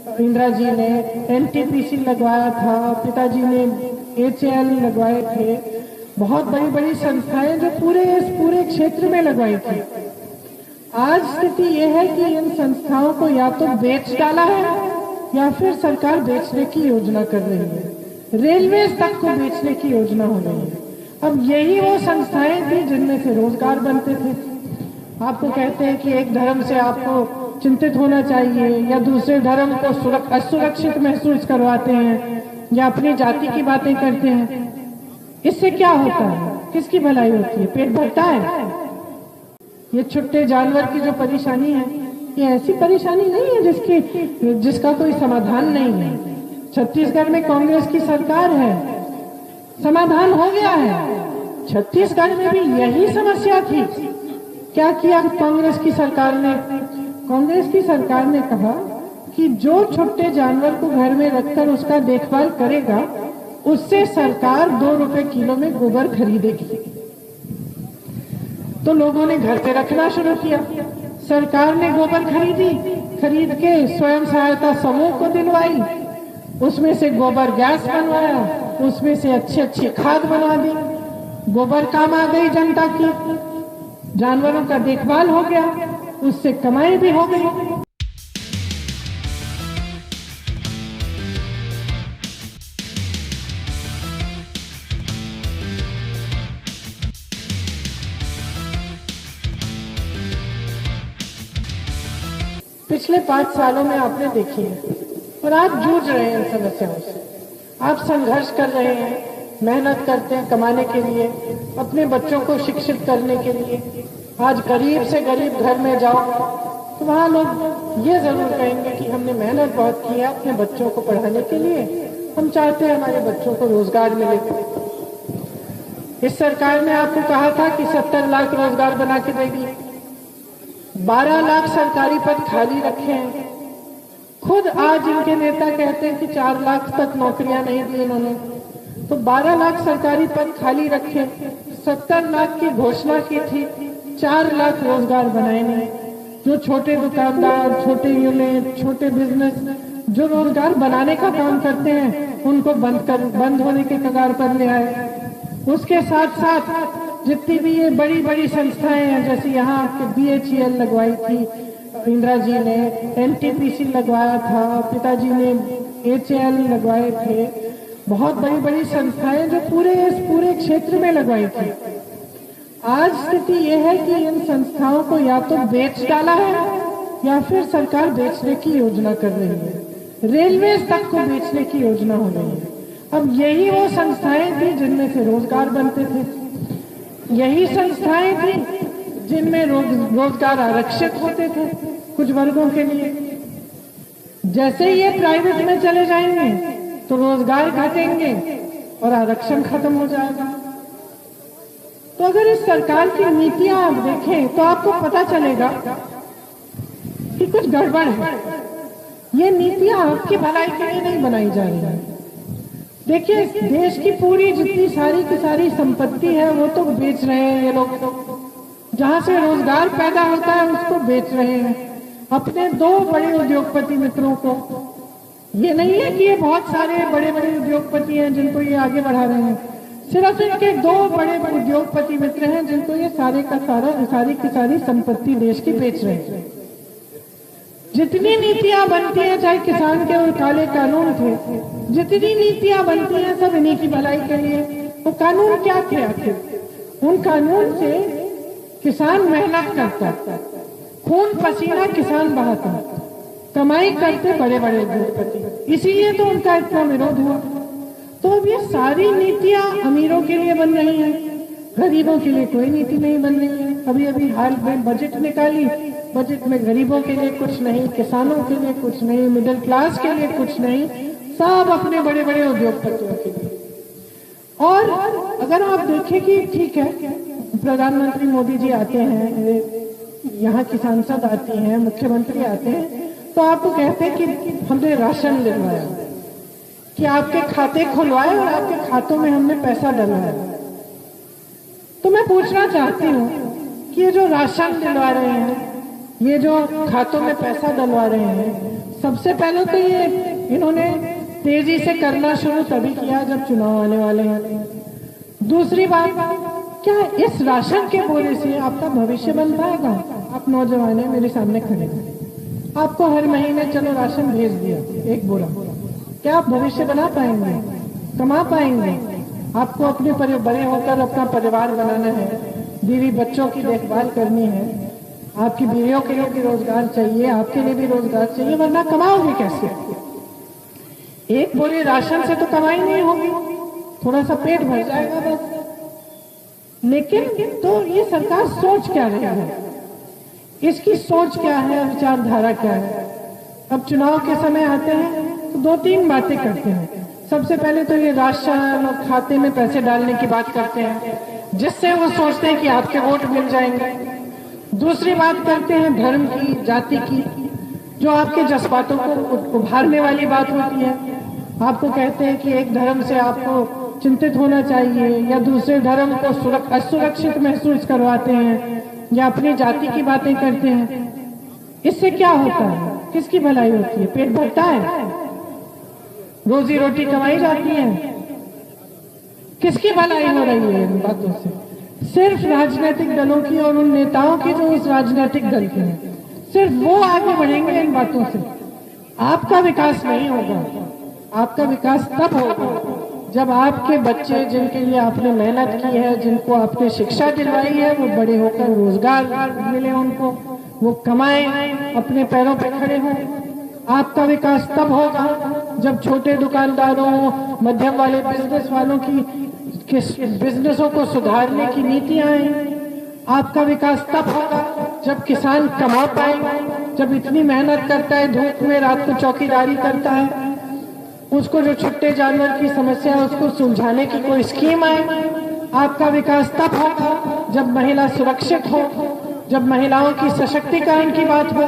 इंदिरा जी ने एनटीपीसी लगवाया था, पिताजी ने एचएएल लगवाए थे, बहुत बड़ी बड़ी संस्थाएं जो पूरे क्षेत्र में लगवाई थी। आज स्थिति यह है कि इन संस्थाओं को या तो बेच डाला है या फिर सरकार बेचने की योजना कर रही है। रेलवे तक को बेचने की योजना हो रही है। अब यही वो संस्थाएं थी जिनमें से रोजगार बनते थे। आपको कहते हैं कि एक धर्म से आपको चिंतित होना चाहिए या दूसरे धर्म को असुरक्षित महसूस करवाते हैं या अपनी जाति की बातें करते हैं। इससे क्या होता है? किसकी भलाई होती है? पेट भरता है? ये छुट्टे जानवर की जो परेशानी है, ये ऐसी परेशानी नहीं है जिसका कोई समाधान नहीं है। छत्तीसगढ़ में कांग्रेस की सरकार है, समाधान हो गया है। छत्तीसगढ़ में भी यही समस्या थी। क्या किया कांग्रेस की सरकार ने? कांग्रेस की सरकार ने कहा कि जो छुट्टे जानवर को घर में रखकर उसका देखभाल करेगा उससे सरकार 2 रुपए किलो में गोबर खरीदेगी। तो लोगों ने घर पे रखना शुरू किया। सरकार ने गोबर खरीद के स्वयं सहायता समूह को दिलवाई, उसमें से गोबर गैस बनवाया, उसमें से अच्छी खाद बना दी। गोबर काम आ गई जनता की, जानवरों का देखभाल हो गया, उससे कमाई भी हो गई। पिछले 5 सालों में आपने देखी है और आप जूझ रहे हैं इन समस्याओं से। आप संघर्ष कर रहे हैं, मेहनत करते हैं कमाने के लिए, अपने बच्चों को शिक्षित करने के लिए। आज गरीब से गरीब घर में जाओ तो वहाँ लोग ये जरूर कहेंगे कि हमने मेहनत बहुत की है अपने बच्चों को पढ़ाने के लिए, हम चाहते हैं हमारे बच्चों को रोजगार मिले। इस सरकार ने आपको कहा था कि 70 लाख रोजगार बना के देगी, 12 लाख सरकारी पद खाली रखे हैं। खुद आज इनके नेता कहते हैं कि 4 लाख तक नौकरियां नहीं दी इन्होंने। तो 12 लाख सरकारी पद खाली रखे, 70 लाख की घोषणा की थी, 4 लाख रोजगार बनाए नहीं। जो छोटे दुकानदार, छोटे यूनिट, छोटे बिजनेस जो रोजगार बनाने का काम करते हैं उनको बंद होने के कगार पर ले आए। उसके साथ साथ जितनी भी ये बड़ी बड़ी संस्थाएं हैं, जैसे यहाँ आपके BHEL लगवाई थी इंदिरा जी ने, एनटीपीसी लगवाया था, पिताजी ने HAL लगवाए थे, बहुत बड़ी बड़ी संस्थाएं जो पूरे क्षेत्र में लगवाई थी। आज स्थिति यह है कि इन संस्थाओं को या तो बेच डाला है या फिर सरकार बेचने की योजना कर रही है। रेलवे तक को बेचने की योजना हो रही है। अब यही वो संस्थाएं थी जिनमें से रोजगार बनते थे, यही संस्थाएं थी जिनमें रोजगार आरक्षित होते थे कुछ वर्गों के लिए। जैसे ये प्राइवेट में चले जाएंगे तो रोजगार घटेंगे और आरक्षण खत्म हो जाएगा। तो अगर इस सरकार की नीतियां आप देखें तो आपको पता चलेगा कि कुछ गड़बड़ है। ये नीतियां आपकी भलाई के लिए नहीं बनाई जा रही है। देखिए, देश की पूरी जितनी सारी की सारी संपत्ति है वो तो बेच रहे हैं ये लोग। जहां से रोजगार पैदा होता है उसको बेच रहे हैं अपने 2 बड़े उद्योगपति मित्रों को। ये नहीं है कि ये बहुत सारे बड़े बड़े उद्योगपति हैं जिनको ये आगे बढ़ा रहे हैं, सिर्फ इनके 2 बड़े उद्योगपति मित्र हैं जिनको ये सारी की सारी संपत्ति देश की बेच रहे हैं। जितनी नीतियां बनती हैं, चाहे किसान के और काले कानून थे, जितनी नीतियां बनती हैं सब इन्हीं की भलाई के लिए। वो कानून क्या थे आखिर? उन कानून से किसान मेहनत करता, खून पसीना किसान बहाता, कमाई करते बड़े बड़े उद्योगपति, इसीलिए तो उनका इतना विरोध हुआ। तो अब ये सारी नीतियां अमीरों के लिए बन रही हैं, गरीबों के लिए कोई नीति नहीं बन रही है। अभी हाल में बजट निकाली, बजट में गरीबों के लिए कुछ नहीं, किसानों के लिए कुछ नहीं, मिडिल क्लास के लिए कुछ नहीं, सब अपने बड़े बड़े उद्योगपतियों के लिए। और अगर आप देखें कि ठीक है, प्रधानमंत्री मोदी जी आते हैं, यहाँ की सांसद आती हैं, मुख्यमंत्री आते हैं, तो आपको कहते हैं कि हमने राशन दिलवाया, कि आपके खाते खुलवाए और आपके खातों में हमने पैसा डलवाया। तो मैं पूछना चाहती हूँ कि ये जो राशन दिलवा रहे हैं, ये जो खातों में पैसा डलवा रहे हैं, सबसे पहले तो ये इन्होंने तेजी से करना शुरू तभी किया जब चुनाव आने वाले हैं। दूसरी बात, क्या इस राशन के बोरे से आपका भविष्य बन पाएगा? आप नौजवान हैं, मेरे सामने खड़े हैं, आपको हर महीने चलो राशन भेज दिया एक बोरा, क्या आप भविष्य बना पाएंगे, कमा पाएंगे? आपको अपने बड़े होकर अपना परिवार बनाना है, बीवी बच्चों की देखभाल करनी है, आपकी बीवियों के लिए भी रोजगार चाहिए, आपके लिए भी रोजगार चाहिए, वरना कमाओगे कैसे? एक बोरे राशन से तो कमाई नहीं होगी, थोड़ा सा पेट भर जाएगा बस। लेकिन तो ये सरकार सोच क्या रही है, इसकी सोच क्या है, विचारधारा क्या है? अब चुनाव के समय आते हैं तो 2-3 बातें करते हैं। सबसे पहले तो ये राशन और खाते में पैसे डालने की बात करते हैं, जिससे वो सोचते हैं कि आपके वोट मिल जाएंगे। दूसरी बात करते हैं धर्म की, जाति की, जो आपके जज्बातों को उभारने वाली बात होती है। आपको कहते हैं कि एक धर्म से आपको चिंतित होना चाहिए, या दूसरे धर्म को असुरक्षित महसूस करवाते हैं, या अपनी जाति की बातें करते हैं। इससे क्या होता है, किसकी भलाई होती है? पेट भरता है, रोजी रोटी कमाई जाती है, किसकी भलाई हो रही है इन बातों से? सिर्फ राजनीतिक दलों की और उन नेताओं की जो उस राजनीतिक दल के हैं, सिर्फ वो आगे बढ़ेंगे इन बातों से। आपका विकास नहीं होगा। आपका विकास तब होगा जब आपके बच्चे, जिनके लिए आपने मेहनत की है, जिनको आपने शिक्षा दिलवाई है, वो बड़े होकर रोजगार मिले उनको, वो कमाएं, अपने पैरों पर खड़े हों। आपका विकास तब होगा जब छोटे दुकानदारों, मध्यम वाले बिजनेस वालों की बिजनेसों को सुधारने की नीतियां आए। आपका विकास तब होगा जब किसान कमा पाए, जब इतनी मेहनत करता है, धूप में रात को चौकीदारी करता है, उसको जो छुट्टे जानवर की समस्या है उसको सुलझाने की कोई स्कीम आए। आपका विकास तब होगा जब महिला सुरक्षित हो, जब महिलाओं की सशक्तिकरण की बात हो,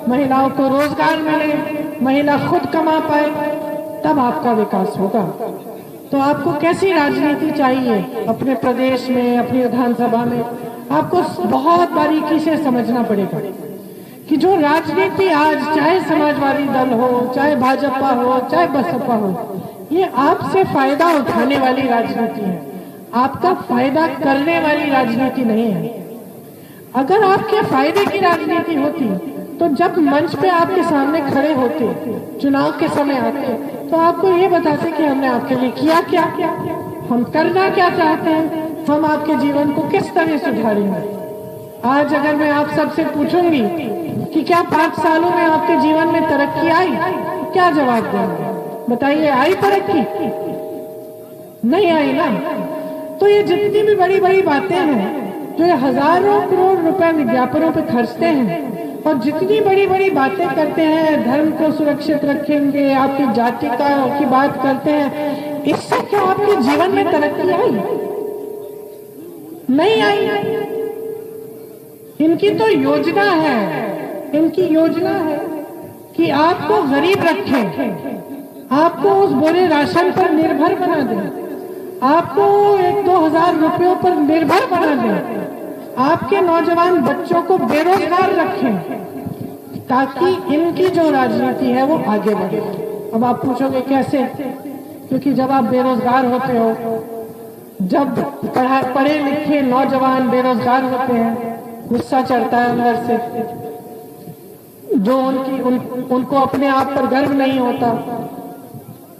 महिलाओं को रोजगार मिले, महिला खुद कमा पाए, तब आपका विकास होगा। तो आपको कैसी राजनीति चाहिए अपने प्रदेश में, अपनी विधानसभा में? आपको बहुत बारीकी से समझना पड़ेगा कि जो राजनीति आज, चाहे समाजवादी दल हो, चाहे भाजपा हो, चाहे बसपा हो, ये आपसे फायदा उठाने वाली राजनीति है, आपका फायदा करने वाली राजनीति नहीं है। अगर आपके फायदे की राजनीति होती तो जब मंच पे आपके सामने खड़े होते, चुनाव के समय आते, तो आपको ये बताते कि हमने आपके लिए किया क्या, हम करना क्या चाहते हैं, हम आपके जीवन को किस तरह सुधारेंगे। आज अगर मैं आप सबसे पूछूंगी कि क्या 5 सालों में आपके जीवन में तरक्की आई, क्या जवाब देंगे? बताइए, आई तरक्की? नहीं आई ना। तो ये जितनी भी बड़ी बड़ी बातें हैं, जो ये हजारों करोड़ रुपए विज्ञापनों पे खर्चते हैं और जितनी बड़ी बड़ी बातें करते हैं, धर्म को सुरक्षित रखेंगे, आपकी जाति की बात करते हैं, इससे क्या आपके जीवन में तरक्की आई? नहीं आई। इनकी तो योजना है, इनकी योजना है कि आपको गरीब रखें, आपको उस बोरे राशन पर निर्भर बना दें, आपको 1-2 हजार रुपयों पर निर्भर बना दें, आपके नौजवान बच्चों को बेरोजगार रखें, ताकि इनकी जो राजनीति है वो आगे बढ़े। अब आप पूछोगे कैसे? क्योंकि जब आप बेरोजगार होते हो, जब पढ़े लिखे नौजवान बेरोजगार होते हैं, गुस्सा चढ़ता है अंदर से, जो उनको अपने आप पर गर्व नहीं होता।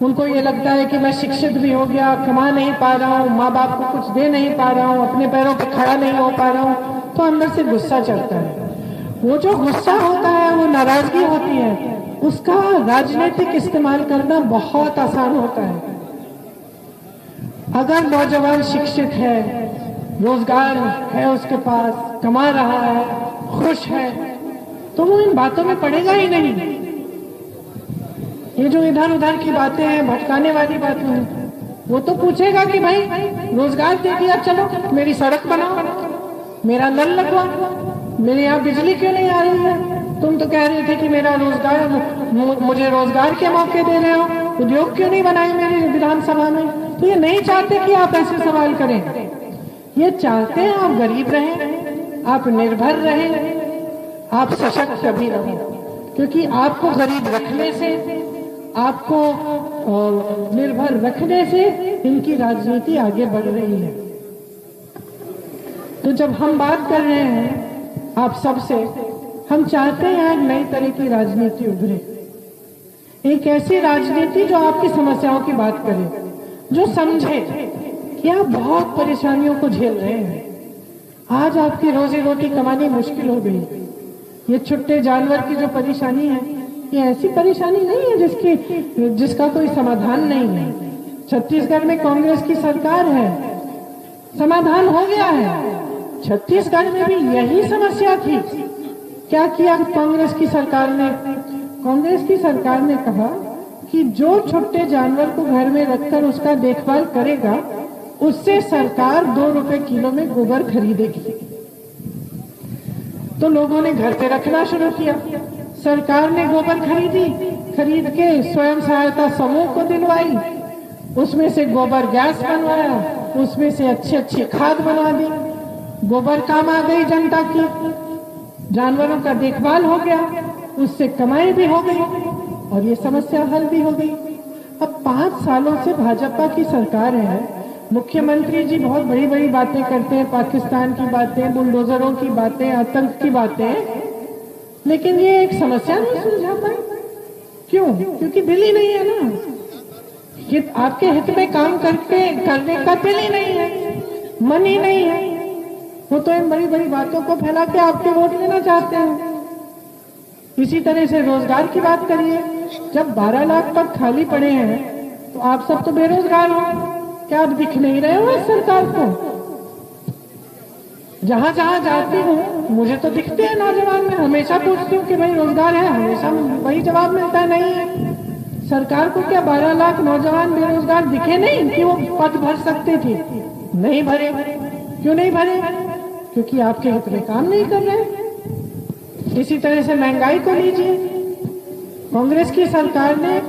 उनको ये लगता है कि मैं शिक्षित भी हो गया, कमा नहीं पा रहा हूँ, माँ बाप को कुछ दे नहीं पा रहा हूँ, अपने पैरों पर खड़ा नहीं हो पा रहा हूँ, तो अंदर से गुस्सा चढ़ता है। वो जो गुस्सा होता है, वो नाराजगी होती है, उसका राजनीतिक इस्तेमाल करना बहुत आसान होता है। अगर नौजवान शिक्षित है, रोजगार है उसके पास, कमा रहा है, खुश है, तो वो इन बातों में पड़ेगा ही नहीं। ये जो इधर उधर की बातें हैं, भटकाने वाली बातें हैं, वो तो पूछेगा कि भाई रोजगार दे दिया, चलो मेरी सड़क बनाओ, मेरा नल लगवा, मेरे यहाँ बिजली क्यों नहीं आ रही है? तुम तो कह रहे थे कि मेरा रोजगार, मुझे रोजगार के मौके दे रहे हो, उद्योग क्यों नहीं बनाए मेरी विधानसभा में? तो ये नहीं चाहते कि आप ऐसे सवाल करें, ये चाहते हैं आप गरीब रहें, आप निर्भर रहें, आप सशक्त भी रहें। क्योंकि आपको गरीब रखने से, आपको निर्भर रखने से इनकी राजनीति आगे बढ़ रही है। तो जब हम बात कर रहे हैं आप सबसे, हम चाहते हैं एक नई तरह की राजनीति उभरे, एक ऐसी राजनीति जो आपकी समस्याओं की बात करे, जो समझे कि आप बहुत परेशानियों को झेल रहे हैं। आज आपकी रोजी रोटी कमानी मुश्किल हो गई। ये छुट्टे जानवर की जो परेशानी है, ये ऐसी परेशानी नहीं है जिसका कोई समाधान नहीं है। छत्तीसगढ़ में कांग्रेस की सरकार है, समाधान हो गया है। छत्तीसगढ़ में भी यही समस्या थी। क्या किया कांग्रेस की सरकार ने? कांग्रेस की सरकार ने कहा कि जो छुट्टे जानवर को घर में रखकर उसका देखभाल करेगा, उससे सरकार 2 रुपए किलो में गोबर खरीदेगी। तो लोगों ने घर पे रखना शुरू किया। सरकार ने गोबर खरीद के स्वयं सहायता समूह को दिलवाई, उसमें से गोबर गैस बनवाया, उसमें से अच्छी खाद बनवा दी। गोबर काम आ गई जनता की, जानवरों का देखभाल हो गया, उससे कमाई भी हो गई और ये समस्या हल भी हो गई। अब 5 सालों से भाजपा की सरकार है। मुख्यमंत्री जी बहुत बड़ी बड़ी बातें करते हैं, पाकिस्तान की बातें, बुलडोजरों की बातें, आतंक की बातें, लेकिन ये एक समस्या नहीं सुलझा पाए। क्यों? क्योंकि बिल ही नहीं है ना। ये आपके हित में काम करने का बिल ही नहीं है, मन ही नहीं है। वो तो इन बड़ी बड़ी बातों को फैला के आपके वोट लेना चाहते हैं। इसी तरह से रोजगार की बात करिए। जब 12 लाख पद खाली पड़े हैं तो आप सब तो बेरोजगार हो। क्या आप दिख नहीं रहे हो इस सरकार को? जहां जहां जाती हूँ मुझे तो दिखते हैं नौजवान। मैं हमेशा पूछती हूँ कि भाई रोजगार है, हमेशा वही जवाब मिलता है, नहीं है। सरकार को क्या 12 लाख नौजवान बेरोजगार दिखे नहीं कि वो पद भर सकते थे? नहीं भरे। क्यों नहीं भरे? क्योंकि आपके हित में काम नहीं कर रहे। इसी तरह से महंगाई को लीजिए। कांग्रेस की सरकार ने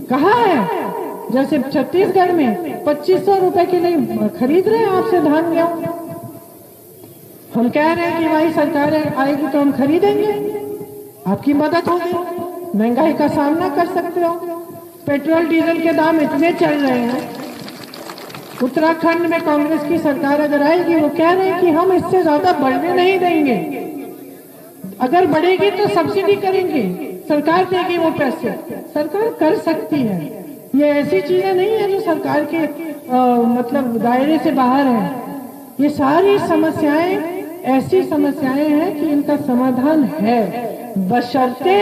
कहा है, जैसे छत्तीसगढ़ में 2500 रुपए के लिए खरीद रहे हैं आपसे धान गेहूं। हम कह रहे हैं कि भाई सरकार आएगी तो हम खरीदेंगे, आपकी मदद होगी, महंगाई का सामना कर सकते हो। पेट्रोल डीजल के दाम इतने चल रहे हैं। उत्तराखंड में कांग्रेस की सरकार अगर आएगी, वो कह रहे हैं कि हम इससे ज्यादा बढ़ने नहीं देंगे, अगर बढ़ेगी तो सब्सिडी करेंगे, सरकार देगी वो पैसे। सरकार कर सकती है। ये ऐसी चीजें नहीं है जो सरकार के मतलब दायरे से बाहर है। ये सारी समस्याएं ऐसी समस्याएं हैं कि इनका समाधान है, बशर्ते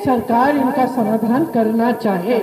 सरकार इनका समाधान करना चाहे।